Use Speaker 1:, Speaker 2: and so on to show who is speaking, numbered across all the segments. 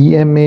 Speaker 1: EMA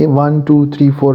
Speaker 1: 1 2 3 4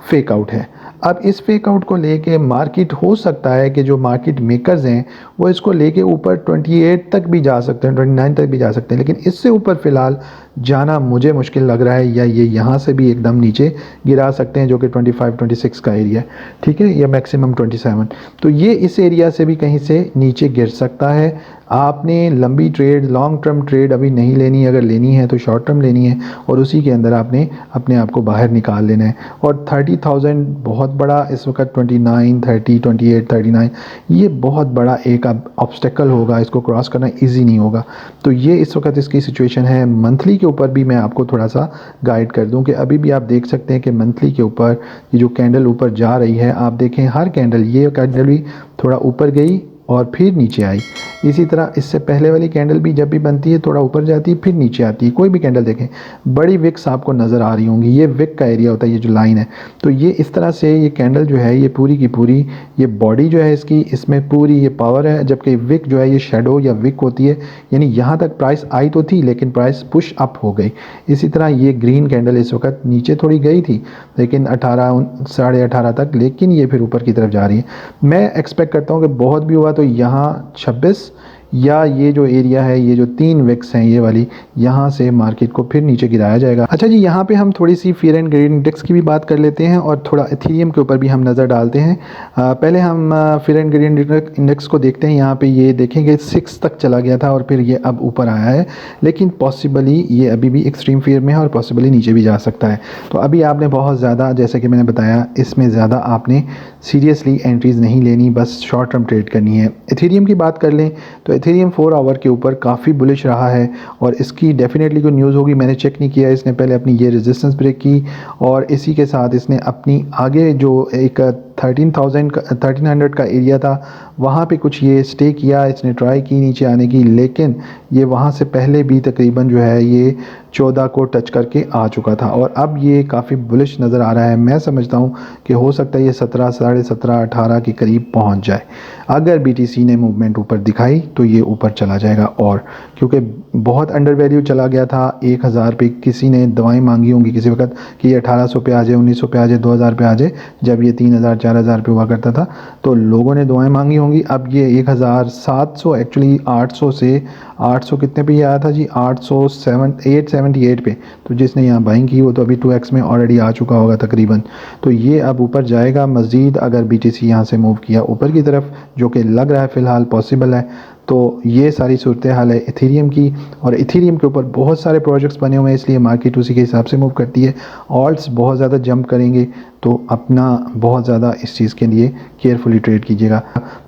Speaker 1: fake out है। अब इस फेक आउट को लेके मार्केट हो सकता है कि जो मार्केट मेकर्स हैं वो इसको लेके ऊपर 28 तक भी जा सकते हैं, 29 तक भी जा सकते हैं, लेकिन इससे ऊपर फ़िलहाल जाना मुझे मुश्किल लग रहा है, या ये यहाँ से भी एकदम नीचे गिरा सकते हैं जो कि 25 26 का एरिया है, ठीक है, या मैक्सिमम 27। तो ये इस एरिया से भी कहीं से नीचे गिर सकता है। आपने लंबी ट्रेड, लॉन्ग टर्म ट्रेड अभी नहीं लेनी है, अगर लेनी है तो शॉर्ट टर्म लेनी है और उसी के अंदर आपने अपने आप को बाहर निकाल लेना है। और 30,000 बहुत बड़ा इस वक्त 29, 30, 28, 39 ये बहुत बड़ा एक ऑब्स्टेकल होगा, इसको क्रॉस करना इजी नहीं होगा। तो ये इस वक्त इसकी सिचुएशन है। मंथली के ऊपर भी मैं आपको थोड़ा सा गाइड कर दूं कि अभी भी आप देख सकते हैं कि मंथली के ऊपर ये जो कैंडल ऊपर जा रही है, आप देखें हर कैंडल, ये कैंडल भी थोड़ा ऊपर गई और फिर नीचे आई। इसी तरह इससे पहले वाली कैंडल भी जब भी बनती है थोड़ा ऊपर जाती है फिर नीचे आती है। कोई भी कैंडल देखें, बड़ी विक्स आपको नज़र आ रही होंगी, ये विक का एरिया होता है, ये जो लाइन है। तो ये इस तरह से ये कैंडल जो है ये पूरी की पूरी, ये बॉडी जो है इसकी, इसमें पूरी ये पावर है, जबकि विक जो है ये शेडो या विक होती है, यानी यहाँ तक प्राइस आई तो थी लेकिन प्राइस पुश अप हो गई। इसी तरह ये ग्रीन कैंडल इस वक्त नीचे थोड़ी गई थी लेकिन 18, 18.5 तक, लेकिन ये फिर ऊपर की तरफ जा रही है। मैं एक्सपेक्ट करता हूँ कि बहुत भी हुआ तो यहाँ 26 या ये जो एरिया है, ये जो 3 विक्स हैं ये वाली, यहाँ से मार्केट को फिर नीचे गिराया जाएगा। अच्छा जी, यहाँ पे हम थोड़ी सी फियर एंड ग्रेड इंडेक्स की भी बात कर लेते हैं और थोड़ा इथेरियम के ऊपर भी हम नज़र डालते हैं। पहले हम फियर एंड ग्रेड इंडेक्स को देखते हैं। यहाँ पे ये देखेंगे 6 तक चला गया था और फिर ये अब ऊपर आया है, लेकिन पॉसिबली ये अभी भी एक्सट्रीम फियर में है और पॉसिबली नीचे भी जा सकता है। तो अभी आपने बहुत ज़्यादा, जैसे कि मैंने बताया, इसमें ज़्यादा आपने सीरियसली एंट्रीज़ नहीं लेनी, बस शॉर्ट टर्म ट्रेड करनी है। इथेरियम की बात कर लें तो इथेरियम 4 आवर के ऊपर काफ़ी बुलिश रहा है और इसकी डेफिनेटली कोई न्यूज़ होगी, मैंने चेक नहीं किया। इसने पहले अपनी ये रेजिस्टेंस ब्रेक की और इसी के साथ इसने अपनी आगे जो एक 1300 का एरिया था वहाँ पे कुछ ये स्टे किया, इसने ट्राई की नीचे आने की, लेकिन ये वहाँ से पहले भी तकरीबन जो है ये 14 को टच करके आ चुका था और अब ये काफ़ी बुलिश नज़र आ रहा है। मैं समझता हूँ कि हो सकता है ये 17, 17.5, 18 के करीब पहुँच जाए। अगर BTC ने मूवमेंट ऊपर दिखाई तो ये ऊपर चला जाएगा, और क्योंकि बहुत अंडर वैल्यू चला गया था। 1000 पे किसी ने दवाएं मांगी होंगी किसी वक्त कि ये 1800 पे आ जाए, 1900 पे आ जाए, 2000 पे आ जाए, जब ये 3000, 4000 पे हुआ करता था तो लोगों ने दुआएं मांगी होंगी। अब ये 1700, एक्चुअली 800 से 800 कितने पे ये आया था जी, 878 पे, तो जिसने यहाँ बाइंग की वो तो अभी 2x में ऑलरेडी आ चुका होगा तकरीबन। तो ये अब ऊपर जाएगा मज़ीद, अगर BTC यहाँ से मूव किया ऊपर की तरफ, जो कि लग रहा है फ़िलहाल पॉसिबल है। तो ये सारी सूरत हाल है इथेरियम की, और इथेरियम के ऊपर बहुत सारे प्रोजेक्ट्स बने हुए हैं इसलिए मार्केट उसी के हिसाब से मूव करती है। ऑल्ट्स बहुत ज़्यादा जंप करेंगे तो अपना बहुत ज़्यादा इस चीज़ के लिए केयरफुली ट्रेड कीजिएगा।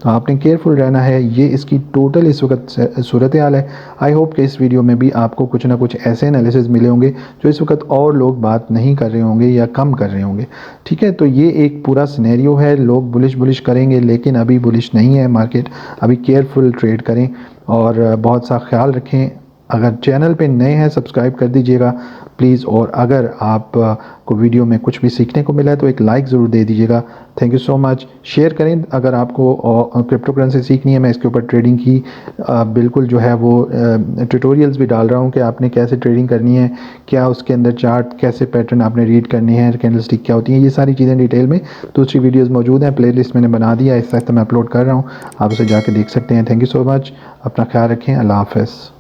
Speaker 1: तो आपने केयरफुल रहना है। ये इसकी टोटल इस वक्त सूरत हाल है। आई होप कि इस वीडियो में भी आपको कुछ ना कुछ ऐसे एनालिसिस मिले होंगे जो इस वक्त और लोग बात नहीं कर रहे होंगे या कम कर रहे होंगे, ठीक है। तो ये एक पूरा सिनेरियो है, लोग बुलिश करेंगे लेकिन अभी बुलिश नहीं है मार्केट, अभी केयरफुल ट्रेड करें और बहुत सा ख्याल रखें। अगर चैनल पे नए हैं सब्सक्राइब कर दीजिएगा प्लीज़, और अगर आप को वीडियो में कुछ भी सीखने को मिला है तो एक लाइक ज़रूर दे दीजिएगा। Thank you so much. Share करें अगर आपको क्रिप्टो करेंसी सीखनी है। मैं इसके ऊपर ट्रेडिंग की बिल्कुल जो है वो ट्यूटोरियल्स भी डाल रहा हूँ कि आपने कैसे ट्रेडिंग करनी है, क्या उसके अंदर चार्ट, कैसे पैटर्न आपने रीड करने हैं, कैंडल स्टिक क्या होती हैं, ये सारी चीज़ें डिटेल में दूसरी वीडियोज़ मौजूद हैं। प्ले लिस्ट मैंने बना दिया, इस वक्त मैं अपलोड कर रहा हूँ, आप उसे जाके देख सकते हैं। Thank you so much. अपना ख्याल रखें। अल्लाह हाफ़िज़।